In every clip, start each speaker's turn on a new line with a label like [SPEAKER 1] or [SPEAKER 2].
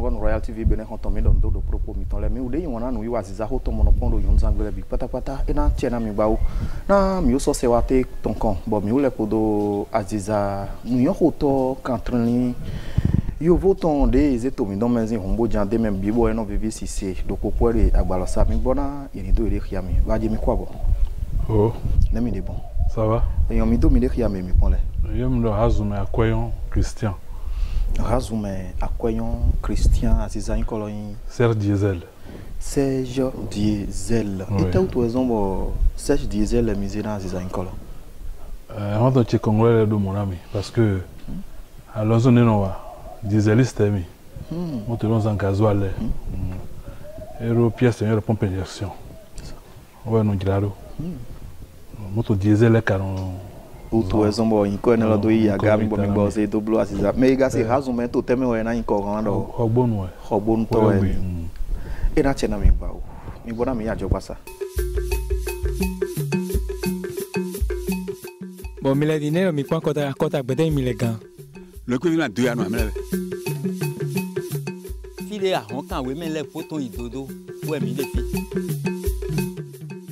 [SPEAKER 1] Congo Royal TV bene hontomi don do propos mi ton le mi ude yona no yiwa ziza ho to mono pondo yun zangbele bi patapata e na tiena mi bawo na mi so se wate tonkon bo mi ule podo aziza mu yo hoto kantrini yo voton de ezeto mi don mezi hombo jande mem bibo e no vivi sisi do popore agbalosa mi bona iri do ire khia mi waje mi kwabo
[SPEAKER 2] oh
[SPEAKER 1] na mi de bon
[SPEAKER 2] ça va
[SPEAKER 1] e yo mi do mi de khia mi ponle
[SPEAKER 2] yo mi do hazume akoyon Christian
[SPEAKER 1] Razume Akwayon Christian Aziza Nkoloyin
[SPEAKER 2] Serge Diesel.
[SPEAKER 1] Serge Diesel.
[SPEAKER 2] Oui.
[SPEAKER 1] Et tout exemple Serge Diesel misera Aziza Nkolo.
[SPEAKER 2] On doit checker congolais de mon ami parce que à l'ozone non dieseliste mi. On te lance en gasoil. Et pièce de pompe injection. Ouais non claro. Moto diesel est canon.
[SPEAKER 1] Tout exemple inko na do ya gami bo mi bo se do blo Aziza. Mais ga se razume to teme we na inko ngando.
[SPEAKER 2] Hobon ouais.
[SPEAKER 1] Hobon to e. E na chena mi ba o. Mi bona mi ya jogwasa.
[SPEAKER 3] Bon, mille dinero, mi kwa kota bede mille gan.
[SPEAKER 4] Le coup vient 2 ans même.
[SPEAKER 5] File a honkan we men le photo idodo we mi le fi.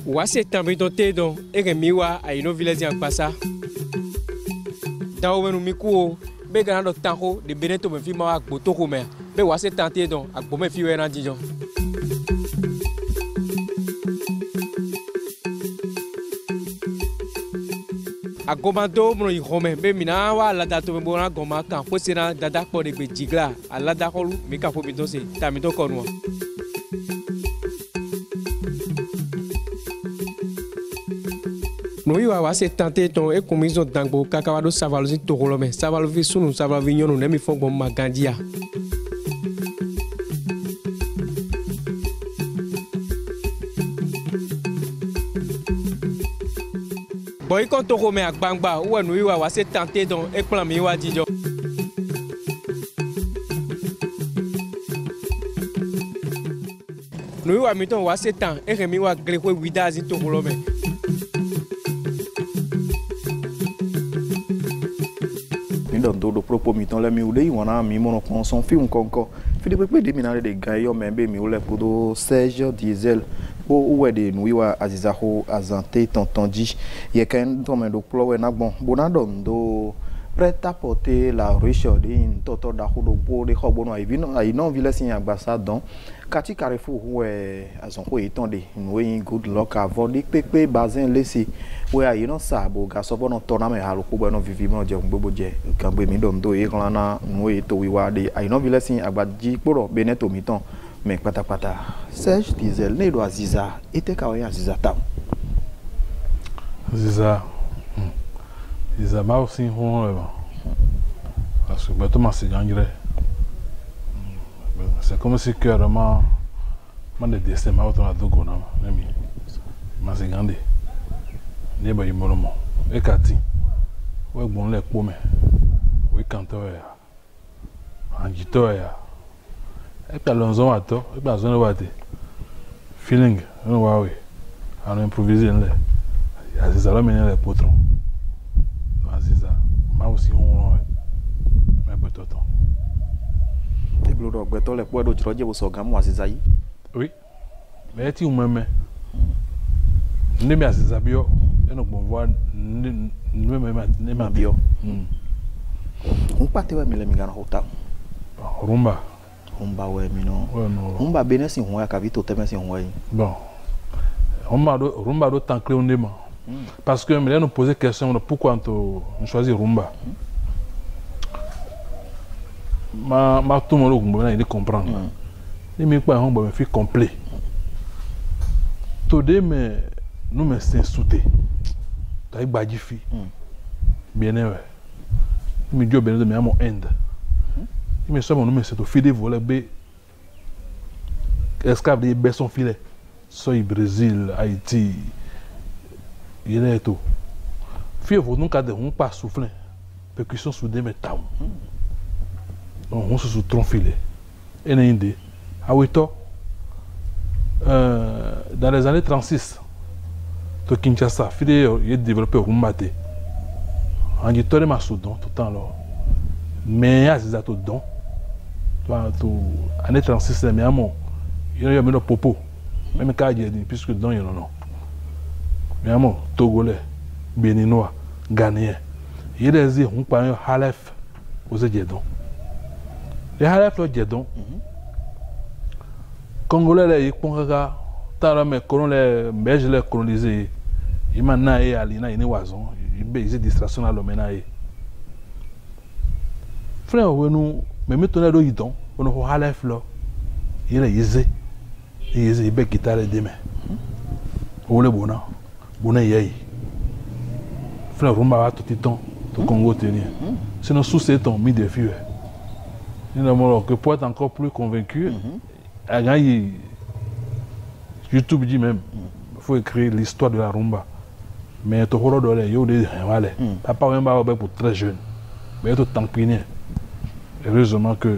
[SPEAKER 3] Wa se tambi don te don e ke mi wa a ino village en passa. Dawo menu mi ku be gan do tanko de beneto me fi ma wa gbo to ko me. Be wa se tante don agbo me fi we ran dijon. Agomando mono ihome be mina wa lada to mbo na goma kan fo sina dada po de gbe jigla alada kolu mi ka fo mi don se ta mi to konu. No iwa wa se tante ton e komizo dangbo kakawa do savalo sin tokolo me savalo vi sunu savalo vi nyonu ne mi fo gbo magandia. Boy quand to ko me agbangba ou no iwa wa se tante don e plan mi wa dijo. No iwa mi ton wa se tan e re mi wa gre ko wida zin to ko me.
[SPEAKER 1] Mi don do propos mi ton le mi ude yona mi mono kon son film konko. Fi de pepe de mi na de gayo membe mi ule podo Serge Diesel. Bo uwe de nuiwa Aziza ho azante tontonji ye kan to me do plowe na gbon bona don do prêt à porter la riche de in toto da ho do bo de ho bono ai non vile sin agbasa don kati carrefour we azon ko iton de nuwe good luck avant de pepe bazin lesi we ai non sa bo ga so bono to na me halu ko bono vivi mo je gbogbo je kan gbe mi don do e kan na nuwe to wiwa de ai non vile sin agbaji poro beneto mi ton mais patapata Serge Diesel ne do Aziza ete ka oya Aziza tam
[SPEAKER 2] Aziza ma aussi on parce que maintenant c'est gangre c'est comme si que vraiment de dessin ma auto na dogo na mi ma c'est gande ne ba yimolomo e kati we gbon le po me we kanto ya anjito ya et puis l'onzon ato et puis l'onzon wate feeling on va oui on improviser là Aziza la mener les potrons Aziza ma aussi on mais betoto
[SPEAKER 1] e blodo gbeto le po do troje bo so gamu Aziza yi
[SPEAKER 2] oui mais ti umeme ne mi Aziza bio e no gbon voir ne ma bio
[SPEAKER 1] on pate we mi le mi gana hota
[SPEAKER 2] rumba
[SPEAKER 1] Humba we mi no. Humba benesi ho ya kavito temesi ho yi.
[SPEAKER 2] Bon. Rumba do tant clé on est parce que me nous poser question pourquoi on choisit rumba. Ma tout le monde il comprendre. Il me pas rumba me fait complet. Tout de mais nous me s'insulter. T'as badji fi. Bien ouais. Il me dit ben de me à mon end. Il me semble que nous sommes filet volé be esclave de besson filet soit Brésil Haïti il est tout fier vous nous cadre on pas souffler percussion soudée mais tam on se sous tronc filet et n'indé ah oui toi dans les années 36 to Kinshasa filet il développé rumbaté en dit toi les massoudons tout le temps là mais Aziza tout don tu année 36 mais amo il y a mis popo même quand il dit puisque dedans il y en a mais amo togolais béninois ghanéen il y a des on parle halef aux Djedon les halef le Djedon congolais les pongaga tant mais colon belge les colonisé il m'a naé alina il ne wazon il baiser distraction à l'homme naé frère nous mais maintenant do yidon on ho halef lo il est yeze il be guitare demain o le bona yei frère rumba va tout temps to Congo tenir sinon sous ces temps mi défi nous que pour être encore plus convaincu à gagner YouTube dit même il faut écrire l'histoire de la rumba mais to horo do le yo de wale papa même ba pour très jeune mais to tampiner heureusement que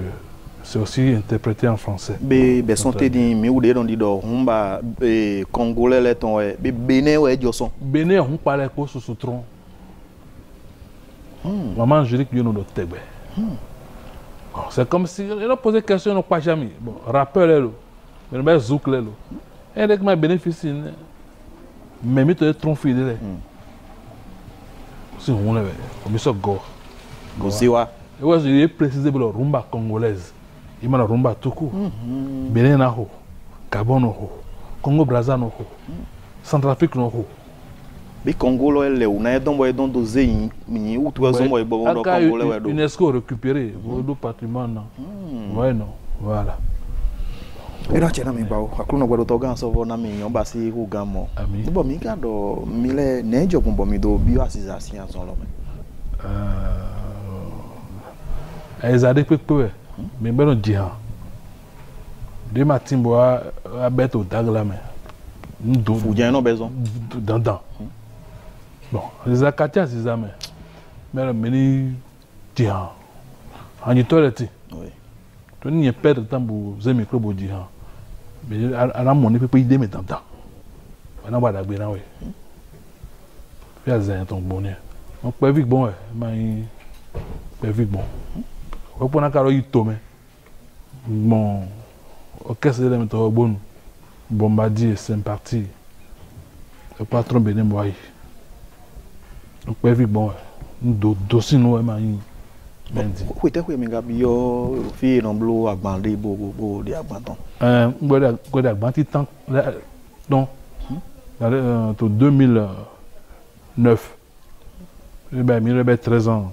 [SPEAKER 2] c'est aussi interprété en français.
[SPEAKER 1] Be santé di mi ou de don di do rumba congolais les ton be Bénin ouais joson.
[SPEAKER 2] Bénin on parle ko sous tron. Maman je dis que nous do tegbe. C'est comme si on posait question non pas jamais. Bon, rappeur là, mais ben zouk là. Et dès que ma bénéficie mais mi te tron fidèle. Si on là, comme ça go.
[SPEAKER 1] Goziwa.
[SPEAKER 2] Et ouais, je vais préciser pour la rumba congolaise. Il m'a la rumba tout court. Bénin na ho, Gabon no ho, Congo Brazza no ho, Centrafrique no ho.
[SPEAKER 1] Bi Congo le ou na don boy don doze yin mi ou tu zo boy bon do Congo le do.
[SPEAKER 2] UNESCO récupéré le patrimoine. Ouais non, voilà.
[SPEAKER 1] Et là tiens mi bawo, akulu no gbedo to gan so na mi yon ba si ku gan mo. Bo mi ga do mi le na ejo bon mi do bio assisation son lo me.
[SPEAKER 2] Ezade pepe mais ben on dit de matimbo a bête au dagla mais nous
[SPEAKER 1] Foudien no besoin
[SPEAKER 2] dans bon les akatia c'est ça mais le meni dia en toilette
[SPEAKER 1] oui
[SPEAKER 2] tu n'y perdre temps pour ze micro bo dia mais à la monnaie peut idée mais dans on va d'agbe na oui faire ça ton bonheur on peut vite bon mais peut vite bon on peut na caro itome bon orchestre de météo bon bombardier c'est parti le patron Bénin boy on peut vite bon dossier nous mais
[SPEAKER 1] oui t'es quoi mais gabio fi non blo agbande bo de agbanton
[SPEAKER 2] go de agbanti temps non to 2009 ben il avait 13 ans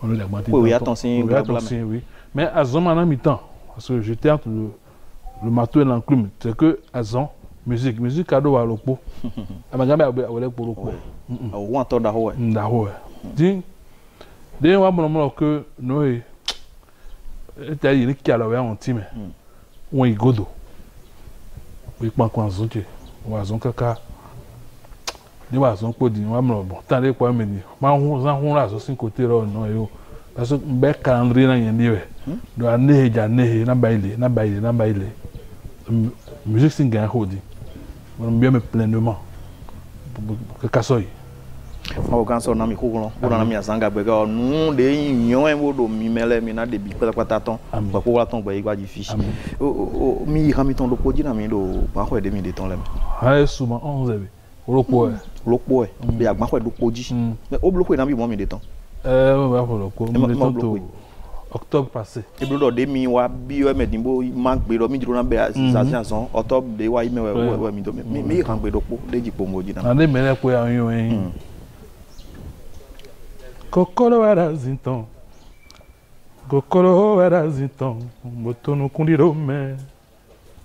[SPEAKER 2] on a agbanti
[SPEAKER 1] oui attention
[SPEAKER 2] oui mais à Zon en mi-temps parce que j'étais entre le marteau et l'enclume c'est que à Zon musique cadeau à l'opo à ma gamme à pour l'opo
[SPEAKER 1] ou entend d'aho
[SPEAKER 2] dit dès on va que nous était il qui a la en time on y godo oui pas quoi Zon tu ou Zon kaka ni wa Zon ko di wa bon tande quoi me di ma on la so sin côté là non yo parce que be calendrier na yende we do aneja nehe na baile musique sing gain hodi on bien me pleinement que kasoy
[SPEAKER 1] o ganso na mi kukulo na mi azanga bega nu de yin en wodo mi mele mi na de bi pata ton ba ko la ton ba igwa di fiche mi hamiton do podi na mi do ba ko de mi de ton le
[SPEAKER 2] ha souvent 11 olopo
[SPEAKER 1] be agba ko do podi mais o bloqué na mi mo mi de ton
[SPEAKER 2] va pour octobre passé.
[SPEAKER 1] Et bleu de mi wa bio me dimbo manque be do mi diro na be association octobre de wa ime we mi do mi kan be do po de jipo ngoji na.
[SPEAKER 2] Ande mele ko ya yon. Kokoro era zinton. Kokoro era zinton. Botono kundiro me.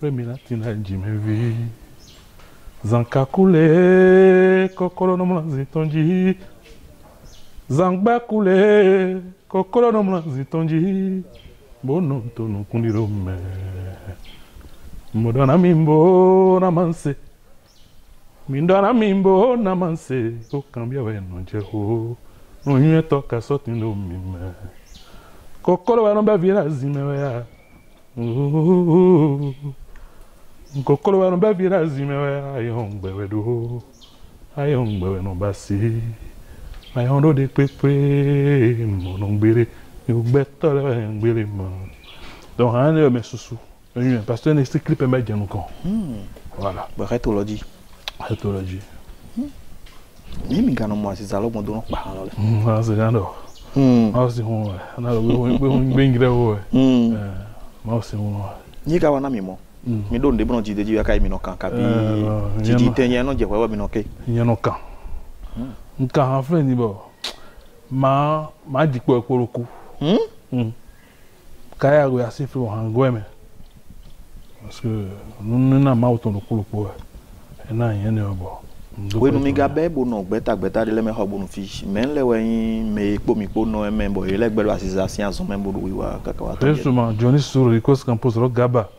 [SPEAKER 2] Remina tina jime vi. Zankakule kokoro no mlanziton ji. Zangba kule kokoro no mlanzitonji bono tono kundiro me modana mimbo na manse mindana mimbo na manse o cambia we no jeho no yue toka sotindo mime kokoro wa no ba vira zime we ya kokoro wa no ba vira zime we ayongbe we do ayongbe we no basi Mayondo de pepe, monombere, eu beto le ngwele mo donc on est mais sous parce que c'est clip est bien encore voilà
[SPEAKER 1] rétologie ni mi gano mo asisa lo mo do pa han lo
[SPEAKER 2] ah c'est gando ah c'est on na we ngire wo ma c'est on
[SPEAKER 1] ni ka wana mi mo mi do ndebro jide ji aka mi no kan ka bi jiji tenye no je wa mi no ke
[SPEAKER 2] yen no kan nka han fle ni bo ma dipo ekoroku kaya go asi fle han gweme parce que nous na ma auto no kulupo e na yen ne obo
[SPEAKER 1] we no mi ga be bo no gbeta de le me ho bo no fish men le wen me po mi po no e men bo ele gbelo asisa si azon men bo do wi wa kaka wa
[SPEAKER 2] justement Johnny sur Ricos Campos ro gaba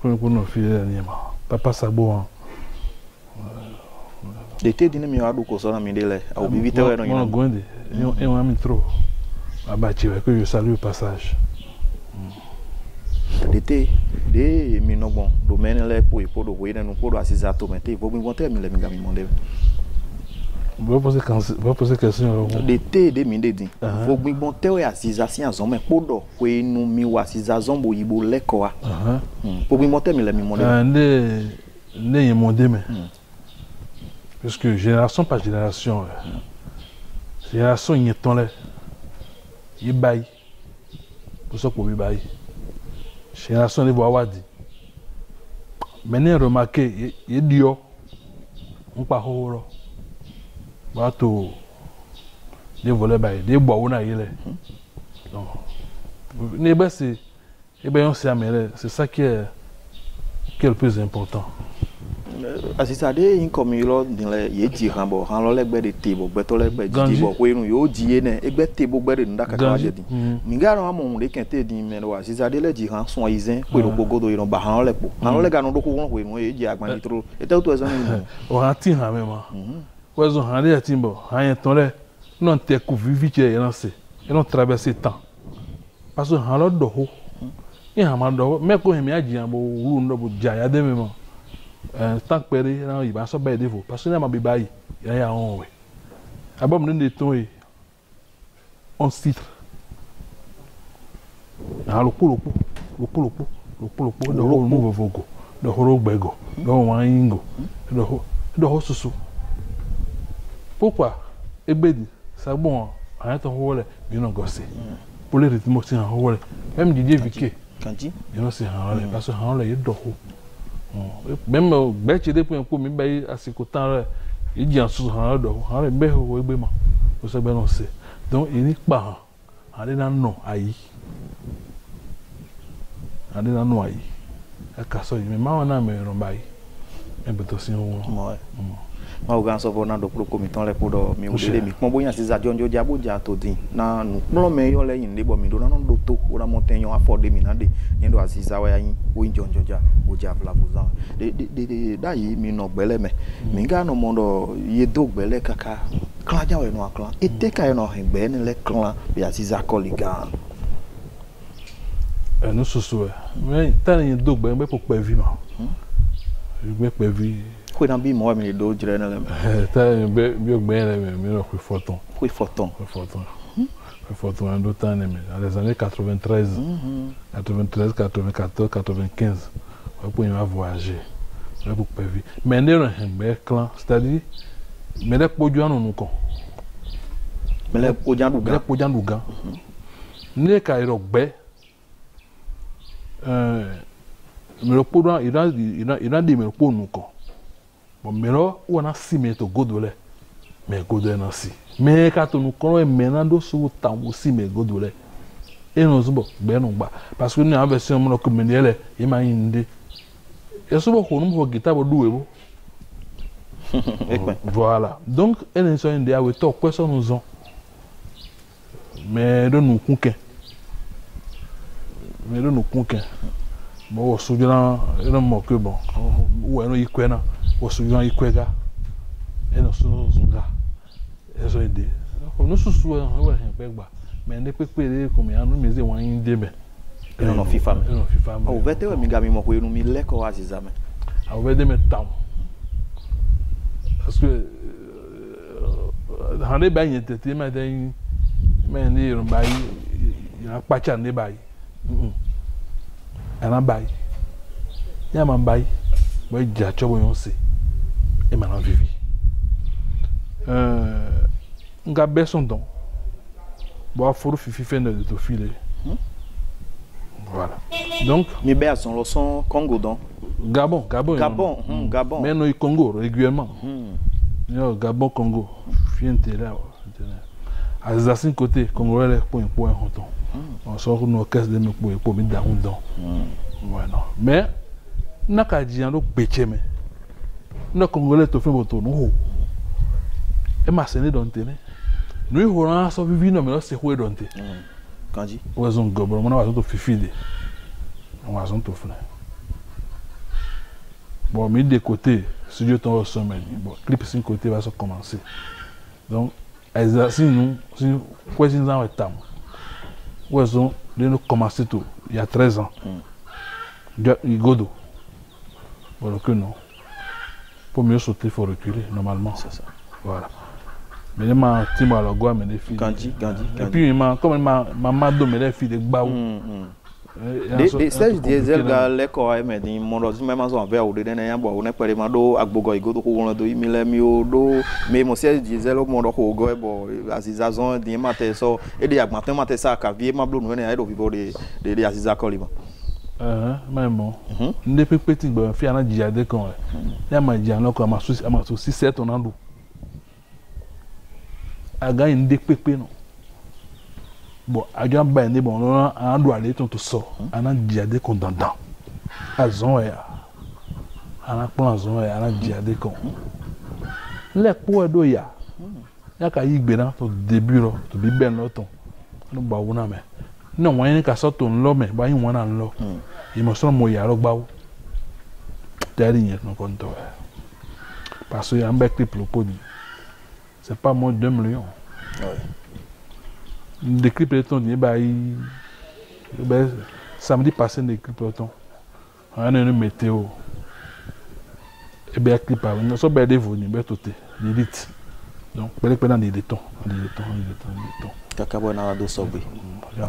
[SPEAKER 2] pour nos filles papa sabo
[SPEAKER 1] l'été dîner mi adu ko so na mi dele au bi vite we no
[SPEAKER 2] ina gonde e on ami trop abachi que je salue au passage
[SPEAKER 1] l'été de mi no bon domaine le po do we na no po do asisa to mete vo mi bonte mi le mi ga mi monde
[SPEAKER 2] va poser question
[SPEAKER 1] l'été de mi de din vo mi bonte we asisa si azon me po do we nu mi wa asisa zombo yibo leko a po mi bonte mi le mi monde
[SPEAKER 2] ne y monde mais parce que génération par génération génération y est là y bail pour ça pour y bail génération de Wawadi maintenant remarqué y dio on pas horo bato des volets bail des bois on a yele donc ne ba c'est et ben on c'est ça qui est le plus important
[SPEAKER 1] asisa de in comme yo din le ye ji han bo han lo le gbe de tebo gbe to le gbe ji bo ko inu yo ji ne egbe tebo gbe de nda kaka je din mi ga ran mo le kente din me wa asisa de le ji han son izin pe ro pogodo iran ba han le po han le ga no do ko won ko inu ye ji agban ditro e te to ezo ni
[SPEAKER 2] o han tin han me ma o ezo han de tin bo han yen ton le non te ku vivi che yen se e non traverser temps parce que han lo do ho e han ma do me ko hemi aji an bo ru ndo bo ja ya de me ma tant que péré il va se battre vous parce que na ma bibai il y a on ouais abom ne ton et on titre ah le polo do ho mo vogo do ho gbego do wan ingo do ho susu pourquoi ebedi ça bon en ton rôle bien gossé pour les rythmes aussi en rôle même Didier Viquet
[SPEAKER 1] kanti
[SPEAKER 2] bien aussi en rôle parce que en rôle il do ho même bête de point pour me bailler à ce côté là il dit en sous han do han be ho egbe ma o se be no se donc il ni pa han na no ayi ade na no ayi e ka so me ma wana me ro bai e beto si ho
[SPEAKER 1] ma o ganso bona do pro comité le podo mi o de mi mo boyan si za jonjo ja bo ja to din na nu plo me yo le yin de bo mi do na no do to ora mo ten yo afford mi na de yin do asiza wa yin o jonjo ja o ja fla buzan de da yi mi no gbele me mi ga no mo do ye do gbele kaka klan ja we no aklan e te ka no hin gbe ni le klan bi asiza koliga
[SPEAKER 2] no susu mais tan yin do gbe pour pe vi ma gbe pe vi
[SPEAKER 1] foi na bi mo mi do jire na le
[SPEAKER 2] tá bio bem me no foi
[SPEAKER 1] photon
[SPEAKER 2] ando tan dans les années 93 93 94 95 pour y voyager pour pas vivre mais ne un clan c'est-à-dire mais les produits non nous con
[SPEAKER 1] mais les produits
[SPEAKER 2] dougan ne ka iro gbe mais le produit il a dit mais pour nous con bon mais là on a 6 mètres godole mais godole na si mais quand nous connaît maintenant do sur temps aussi mais godole et nous bo be no gba parce que nous en version mon comme elle il m'a inde et so bo ko nous guitare bo doué bo voilà donc elle sont inde a we talk question nous ont mais de nous conquin bon souviens non mo que bon ou no ikwena o souviens ikwega et non sunga eso ide no susu wa he gba mais ne pepere comme ya no meze wan inde me
[SPEAKER 1] e no FIFA o vete we mi ga mi mo ko enu mi le ko aziza me
[SPEAKER 2] a we de me tam parce que hande ba yin tete ma mais ni on bail il a pas tchan des bail un bail il y a un bail ouais déjà tu vois on sait et maintenant vivi on a besoin d'on bon faut fifi faire de te filer voilà donc
[SPEAKER 1] mais ben son le son Congo donc
[SPEAKER 2] Gabon
[SPEAKER 1] Gabon
[SPEAKER 2] mais nous Congo régulièrement Gabon Congo fiente là Alsace côté congolais point honton on sort nos caisses de nous pour mettre dans don voilà mais n'a qu'à dire no betcheme no congolais to fait boto no e ma sene donte ne nous on so vivi no mais c'est quoi donte
[SPEAKER 1] quand dit
[SPEAKER 2] ouais zone gobro on va to fifide on va zone to frère bon mis de côté studio ton au sommet bon clip 5 côté va se commencer donc Alsace nous si quoi ils en temps ouais zone de nous commencer tout il y a 13 ans Godo voilà que non pour mieux sauter il faut reculer normalement
[SPEAKER 1] c'est ça
[SPEAKER 2] voilà mais les ma timo alors quoi mais les filles
[SPEAKER 1] Gandhi
[SPEAKER 2] et puis comme ma do mais les filles de baou
[SPEAKER 1] des Serge Diesel ga l'école mais dit mon aussi même en vers au dedans ya bo on est pas do agbogo igodo ko won do imile mi o do mais mon Serge Diesel o mo do ko go e bo azizazon di matin so e de agmatin matin ça ka vie ma blo no ne e do vivo de aziza kolima
[SPEAKER 2] même bon ne peut petit ba fi ana jiade kon ya ma jian lo ko ma so 7 on ando aga inde pepe no bon aga ba ne bon on ando aller ton to so ana jiade kon dandan azon ya ana plan azon ya ana jiade kon le po do ya ka yigbe na to début lo to bi ben lo ton no ba wona me no wọ́n ní ka so to nlo me ba yin wọ́n na nlo mo so mo ya lo gba wo tari yẹn no kon to parce que un bec clip le podi c'est pas moins 2 millions des clips de ton ni ba samedi passé des clips de ton on a une météo et bien clip a no so be de voni be toté l'élite donc pele dans des tons
[SPEAKER 1] kakabo na do sobe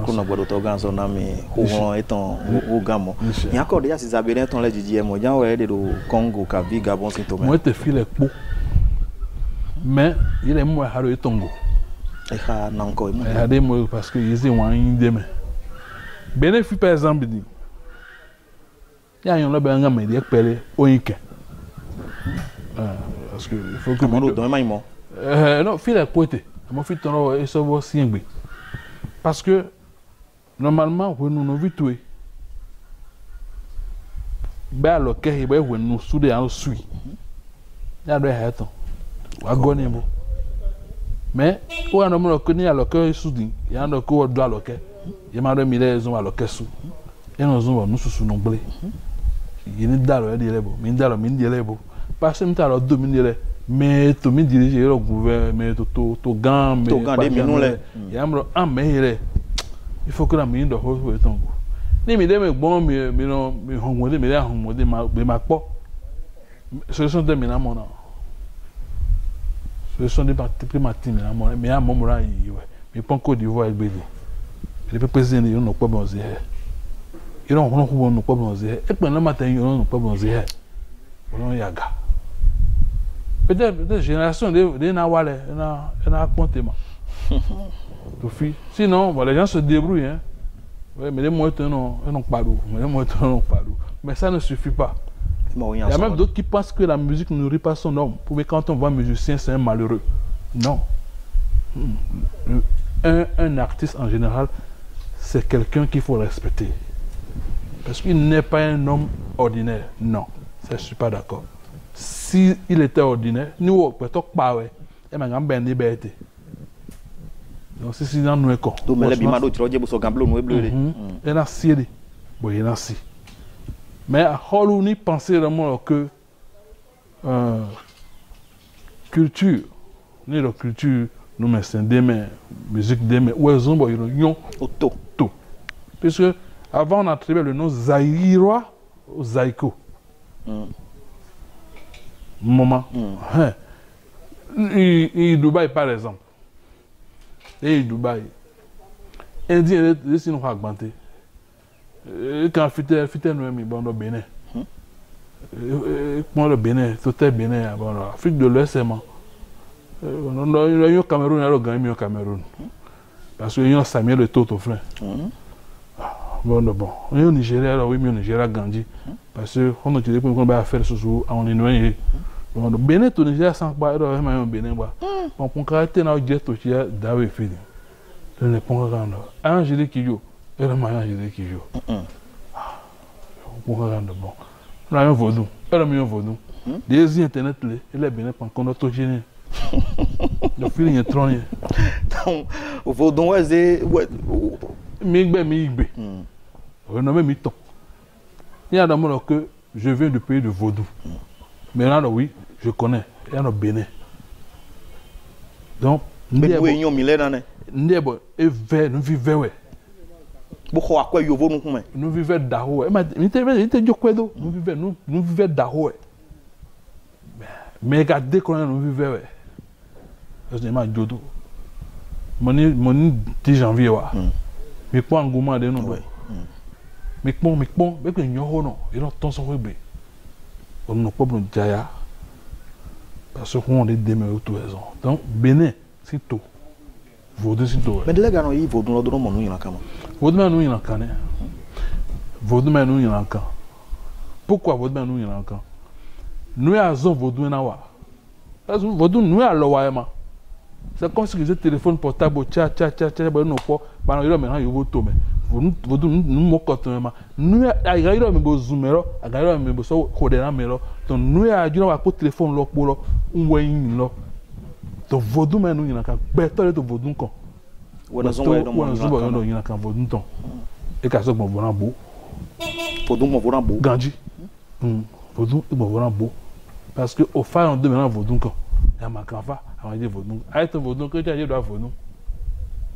[SPEAKER 1] kuna bodo to ganso na mi ho eton o gamo ni akode ya sizabere ton le didi mo jan we de do Congo ka vi Gabon sin to
[SPEAKER 2] moi te file po mais il est moi haro etongo
[SPEAKER 1] e ha nanko mo
[SPEAKER 2] e ade mo parce que ils ont un deme bénéfice par exemple dit ya yon lo be nga me de pele oyinke parce que il faut que
[SPEAKER 1] mo do ma imo
[SPEAKER 2] non file pote mon fils ton et ça va siengbe parce que normalement when nous vit tout ba lo ke he ba when nous soude an sui ya do ha ton wa go ni bo mais o an mo ko ni alo ke sudi ya no ko do alo ke ye ma do mi le zo alo ke su e no zo no susu no ble yi ni dalo e di lebo mi dalo mi di lebo parce que mi ta lo do mi di le mais to mi dirige le gouvernement to gan mais
[SPEAKER 1] to gan de minu le
[SPEAKER 2] ya mro an me il faut que la mi do ho etongo ni mi de me gbon mi no mi honwode mi le honwode ma po ce sont des mina mona ce sont des plus matin mina mona mais a momora yi we mi pon Côte d'Ivoire gbede le président yo no po bonze he yo no ho no po bonze he e pe na matin yo no po bonze he on yaga peut-être génération de nawale na comptement to fi sinon bon, les gens se débrouillent hein ouais, mais les motos non pas d'eau mais ça ne suffit pas il y a même d'autres qui pensent que la musique ne nourrit pas son homme pour que quand on voit un musicien c'est un malheureux non un artiste en général c'est quelqu'un qu'il faut respecter parce qu'il n'est pas un homme ordinaire non ça je suis pas d'accord. Si il était ordinaire, nous peut-être pas ouais. Et maintenant ben liberté. Donc si dans nous quoi.
[SPEAKER 1] Donc mais les bimado tu roje so gamblo no bleu.
[SPEAKER 2] Et na siede. Bon, il na si. Mais à holu ni penser vraiment que culture ni la culture nous mais c'est des musique des ouais zombo yon
[SPEAKER 1] auto
[SPEAKER 2] tout. Parce que avant on attribuait le nom Zaïrois au Zaïko. Moment. Et Dubaï, par exemple. Et Dubaï, Indien les sinon pas augmenté. Quand fité nous mi bon Bénin. Comment le Bénin, tout est Bénin bon Afrique de l'Ouest c'est non Cameroun a gagné au Cameroun. Parce que y a Samuel et Toto frère. Bon. Au Nigeria, alors oui, mais au Nigeria, Gandhi. Parce que on a dit qu'on va faire ce jour en Inoué. Bon, Bénin, au Nigeria, sans pas être un Bénin. Bon, pour caractère, on a dit que tu as d'avoir fait. Je ne peux pas rendre. Angélique qui joue. Et le moyen Angélique qui joue. Pour rendre bon. On a un vaudou. Elle a mis un vaudou. Des internet, elle est Bénin pour qu'on a tout gêné. Le feeling est trop.
[SPEAKER 1] Donc, au vaudou, c'est.
[SPEAKER 2] Migbe. Renommé Miton. Il y a d'abord que je viens du pays de Vaudou. Mais là, oui, je connais. Il y a un Bénin. Donc, nous vivons nous vivons d'Aho. Nous vivons d'Aho. Mais regardez comment nous vivons. C'est ma Dodo. Mon 10 janvier. Mais pas en gourmand de nous. Mais que nous non, et non, tant son bébé. On n'a pas besoin de Jaya. Parce qu'on est des meilleurs tous les ans. Donc, Bénin, c'est tout. Vaudou, c'est tout.
[SPEAKER 1] Mais de là, il y a Vaudou, nous y en a quand même.
[SPEAKER 2] Vaudou, nous y en a quand même. Vaudou, nous y en a quand même. Pourquoi Vaudou, nous y en a quand même? Nous avons Vaudou, Vaudou, nous avons c'est comme si le téléphone portable, tcha, nous pas, maintenant, il faut tout, mais vous nous moquons, nous, agayons, mais vous zoomez, agayons, mais vous so, codez, mais là, donc, nous, agayons, à côté téléphone, là, pour là, on voit une là. Donc, vaudou, mais nous, il y a un béton de vaudou, quand.
[SPEAKER 1] On a un
[SPEAKER 2] vaudou, temps. Et qu'à ce moment, on a beau.
[SPEAKER 1] Vaudou, on a beau.
[SPEAKER 2] Gandhi. Vaudou, on a beau. Parce que, au fond, on demande vaudou, quand. Il y a ma canfa. On dit vaudou. Arrête vaudou, que tu as dit de vaudou.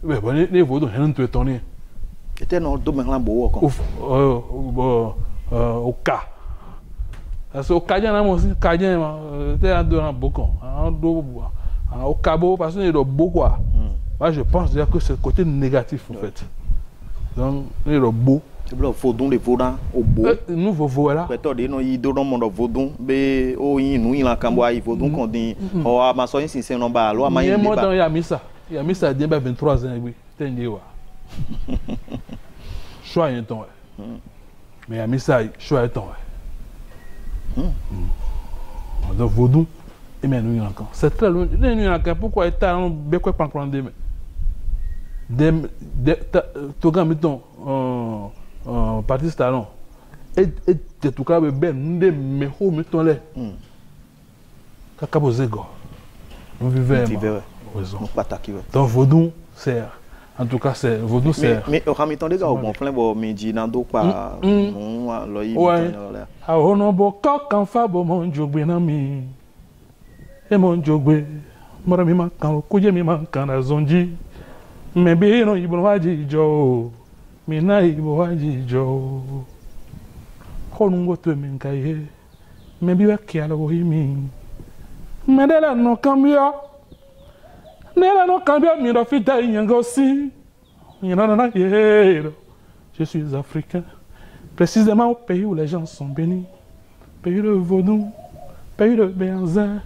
[SPEAKER 2] Mais bon, les vaudou, rien ne peut étonner.
[SPEAKER 1] C'était dans le domaine là, beau.
[SPEAKER 2] Au cas. Parce qu'au cas, il y a aussi Cadien, c'était un deux en beaucoup. Au Cabo, parce qu'il y a beaucoup. Moi, je pense déjà que c'est le côté négatif, en fait. Donc, il y a beau.
[SPEAKER 1] Le vaudou, les vaudans, au beau.
[SPEAKER 2] Nous, voilà.
[SPEAKER 1] Peut-être que nous avons mon vaudou, mais nous avons un vaudou qu'on dit, oh, ma soeur, si c'est un bas, alors,
[SPEAKER 2] il y a moi dans Yamisa. Yamisa a 23 ans, oui. T'es un choix un temps. Mais Yamisa, choix un temps. Donc, vaudou, et bien, nous, encore. C'est très loin. Nous, encore. Pourquoi est-ce que nous avons pas prendre des. Tu as mis ton. Parti talon et tout cas ben nous mais où mettons les kakabo zego nous vivons donc vaudou c'est en tout cas c'est vaudou c'est
[SPEAKER 1] mais au ramiton des gars au bon plein bon midi dans do pas non alors il
[SPEAKER 2] ah on bon coq en fa bon mon jogbe na mi et mon jogbe mora mi man kan ko je mi man kan azonji mais be no ibon waji jo Mina ibo wajijo Konungo te minkaye Mebiwa kialo himi Medela no cambio Nela no cambio Miro fita inyangosi Yanana yero Je suis africain Précisément au pays où les gens sont bénis Pays de Vaudou Pays de Béanzin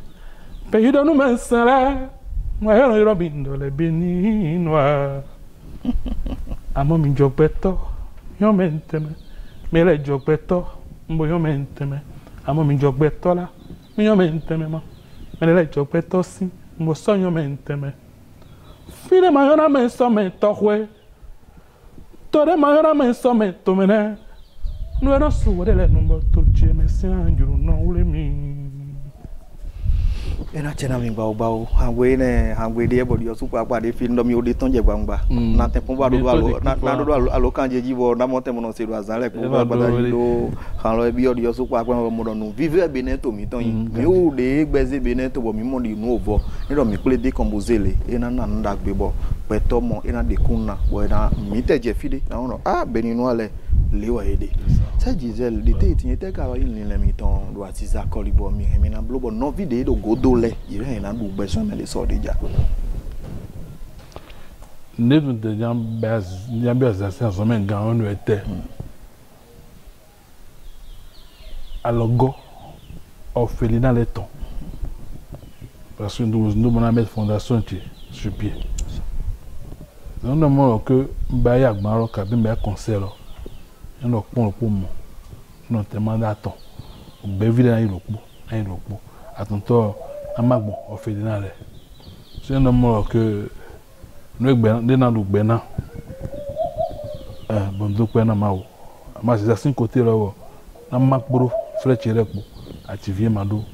[SPEAKER 2] Pays de Noumensala Moi je robin de les béninois Amo mi jogbeto, yo menteme. Me le jogbeto, mbo yo menteme. Amo mi jogbeto la, mi yo menteme ma. Me le jogbeto si, mbo so yo menteme. Fine ma yo na men so men tohwe. Tore ma yo na men so men tomene. No era su wede le numbo tulche me si anjuru no ule mi.
[SPEAKER 1] Ena chena ming bau hangwe ne hangwe dia bodi yo supa kwa de film do mi odi ton je bangba na te pon ba do alo kanje jibo na monte mono se do azan le ko ba da do han lo bi odi yo supa kwa mo do nu vive Benin to mi ton yin mi o de gbeze Benin to bo mi mo di nu ovo ni do mi kule décomposer le ena na nda gbe bo peto mo ena de kunna bo ena mi te je fide na ono Benin no ale le wa ede ça Gisèle de te tinye te ka wa yin le mi ton do atiza kolibo mi na blobo no vide do godo il y a un besoin de ça déjà.
[SPEAKER 2] ne nous de bien ça ça mais grand nous était alogo orphelinat les temps parce que nous on a mettre fondation sur pied non non que baya gbaro ka bi me concert no pon le pomo no te manda ton be vile na ilopo atonto amagbo orphelinat le c'est non mo que nous de na lu gbe na bon do pe na mawo ma c'est ça côté là na makbro fletcher le po activer mado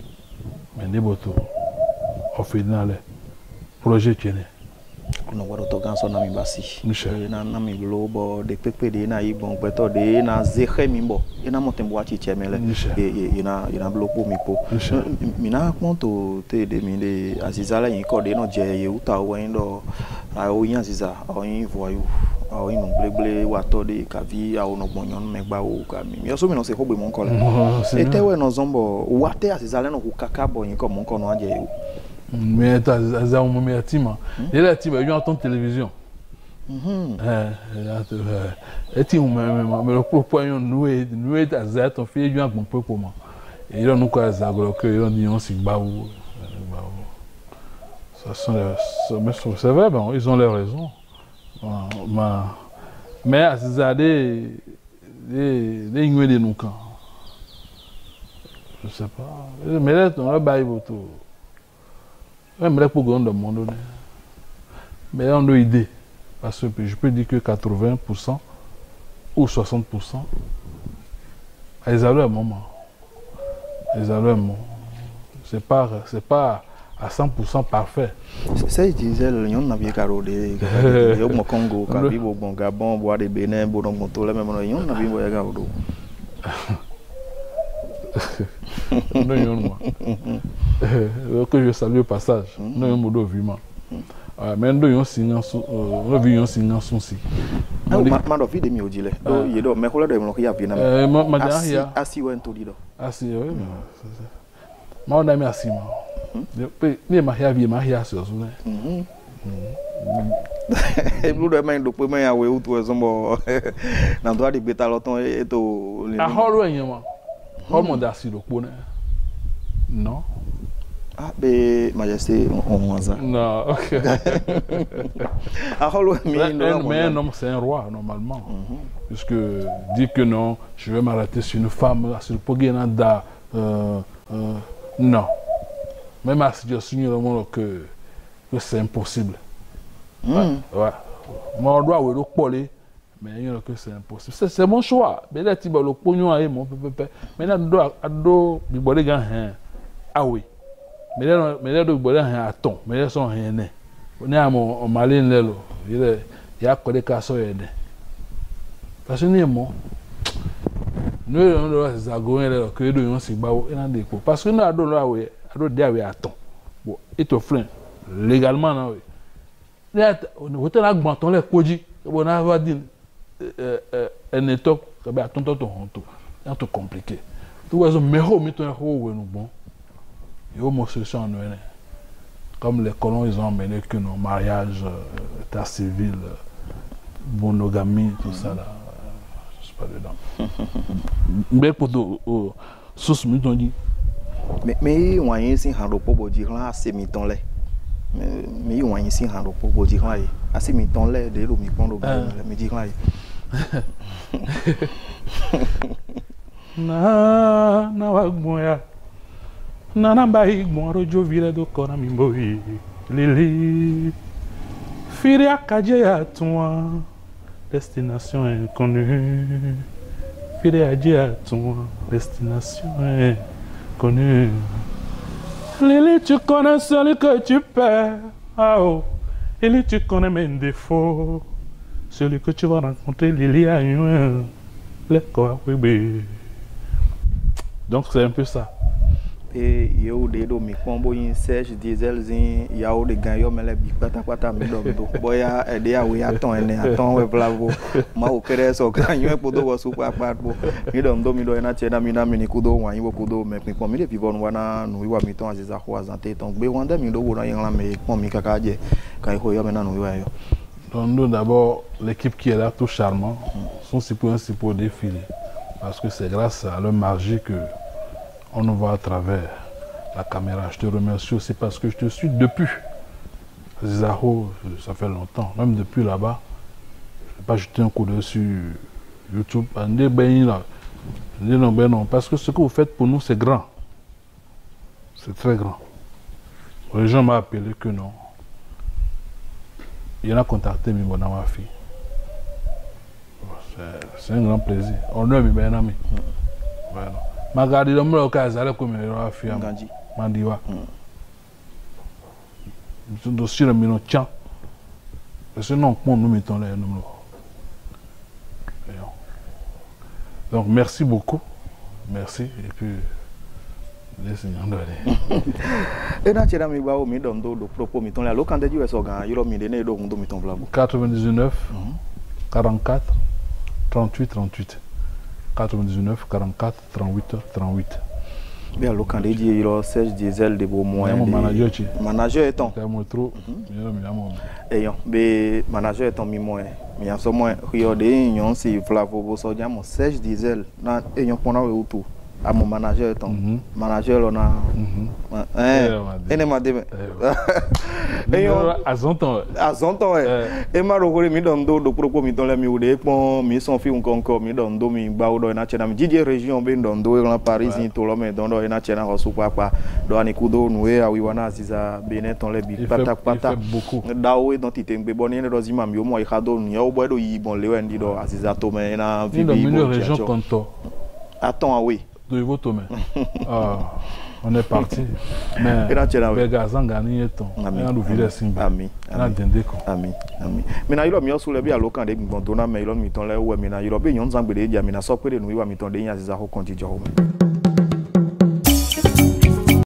[SPEAKER 2] mais ne boto orphelinat le projet tiene
[SPEAKER 1] no waro to ganso na mi basi na mi lobo de pepe de na ibon peto de na zehe mi bo ina motembo achi chemele ina blopo mi po mina konto te de mi de azizala yin ko de no je ye uta wo yin do a o yin aziza o yin voyu o yin bleble wa to de kavi a ono gbonyon megba o ka mi so mi no se hogbe mon ko le etewe no zombo wa te azizala no ku kakabo yin ko mon ko no aje
[SPEAKER 2] mais ça on me tima et là tu vas entendre télévision et tu me le propoions nous à ça ton fille lui un peu pour moi et là nous quoi ça que on dit on s'y bat ça c'est vrai ben ils ont leur raison mais à ça des ignorer de nous quand je sais pas mais là on a bail autour j'aimerais pour grand monde mais on a une idée parce que je peux dire que 80% ou 60% ils ont leur moment c'est pas à 100% parfait
[SPEAKER 1] c'est disait l'union n'avait caro de au Congo Kabibo bon Gabon boire des Bénin bon monto la même l'union n'avait voyagé au dos non que je salue au passage non modo vivement mais nous yon signant on vu yon signant son si ma do vie de mi odile do yedo me ko le do mo ko ya bi na asi wen to dido
[SPEAKER 2] asi oui ma on a mis asi ma ni ma ya vie ma ya so so
[SPEAKER 1] e blu do ma ndo pe ma ya we utu ezombo na do adi beta loton e to
[SPEAKER 2] a horo yen ma horo da si do po non.
[SPEAKER 1] Ah, ben, majesté, on voit ça.
[SPEAKER 2] Non, ok. Mais un homme, c'est un roi, normalement. Puisque dire que non, je vais m'arrêter sur une femme, sur le Poguenanda, non. Même à ce moment que c'est impossible. Ouais. Moi, on doit le coller. Mais il y a que c'est impossible. C'est mon choix. Mais là, tu vas le pognon à mon pépé. Mais là, tu dois le gagner. Ah oui. Mais là, tu dois le gagner à ton. Mais là, sont rien. On est à mon malin là. Il y a quoi de casse au aide. Parce que nous, on doit se zagoyer là. Que nous devons se battre. Parce que nous avons là, oui, nous devons à ton. Bon, et ton frère, légalement, là, oui. Là, on va te la gmanton les koji. On va dire. Un étop, c'est un peu compliqué. Tout le monde est bon. Il y a une solution. Comme les colons, ils ont amené que nos mariages, état civil, monogamie, tout ça là. Je ne suis pas dedans. Mais pour tout, sous on dit.
[SPEAKER 1] Mais on a ici un repos pour dire là, c'est mi-temps là. Mais on a ici un repos pour dire là, assez mi-temps là, de l'eau mi-pont de me dire là.
[SPEAKER 2] Na wagmoya na namba igmoro jovira do kona mimboi lili firi akaje ya toi destination inconnue firi akaje ya toi destination inconnue lili tu connais celui que tu perds oh lili tu connais mes défauts celui que tu vas rencontrer Lili a eu donc c'est un peu ça.
[SPEAKER 1] Et il y a des domi combo in Serge Diesel zin il y a des gars yo mele bi pata mi do boya e de awe aton we bravo ma o kere so kan yo podo wo super bo mi do mi do na chena mi na mi ni kudo wan yi wo kudo me pin pon mi de pi bon wana no wi wa mi ton aziza ko azante ton gbe wan de mi do wo na yin la me pon mi kaka je kan ho yo me na no yo
[SPEAKER 2] Donc nous d'abord, l'équipe qui est là, tout charmant, sont ainsi pour défiler. Parce que c'est grâce à leur magie que on nous voit à travers la caméra. Je te remercie aussi parce que je te suis depuis Zaho, ça fait longtemps. Même depuis là-bas, je n'ai pas jeté un coup d'œil sur YouTube. Non, parce que ce que vous faites pour nous, c'est grand. C'est très grand. Les gens m'ont appelé que non. Il y en a contacté ma fille. C'est un grand plaisir. On a mis bien ami. Voilà. Magadi de moi cas à la commune de fille. Mandiwa. Je dossier le mino tiens. Parce que non, nous mettons les numéros. Donc merci beaucoup. Merci et puis
[SPEAKER 1] et na tira mi bawo mi don do propos mi ton la lokan de US organ yoro mi de ne do ndo mi ton vlabo
[SPEAKER 2] 99 44 38 38 99 44 38 38
[SPEAKER 1] bien lokan de di yoro Serge Diesel de beau moyen manager étant
[SPEAKER 2] trop
[SPEAKER 1] et yon be manager étant mi moyen mi en so moyen yo de yon si flavo bo so jamo Serge Diesel na e yon pona we utu à mon manager ton manager on a ene ma deme et
[SPEAKER 2] à son temps
[SPEAKER 1] et ma rokore mi don do propos mi ton la mi ude pon mi son fi un konko mi don do mi ba do na chena mi DJ région be don do na Paris ni to lo me don do na chena ho su papa do ani kudo nuwe a wiwana aziza bene ton le bi pata dawo identité ngbe boni ne rozima mi o mo ikado ni o bo do yi bon lewe ndi do aziza to me na
[SPEAKER 2] vi bi région konto
[SPEAKER 1] attends oui
[SPEAKER 2] de votre main. On est parti. Mais les gars ont gagné le temps.
[SPEAKER 1] Ami. Mais na ilo mi osule bi alokan de gbon na me ilo mi ton le we mi na ilo be yon zangbe de dia mi na so pe de nu wa mi ton de yan za ho konti jo.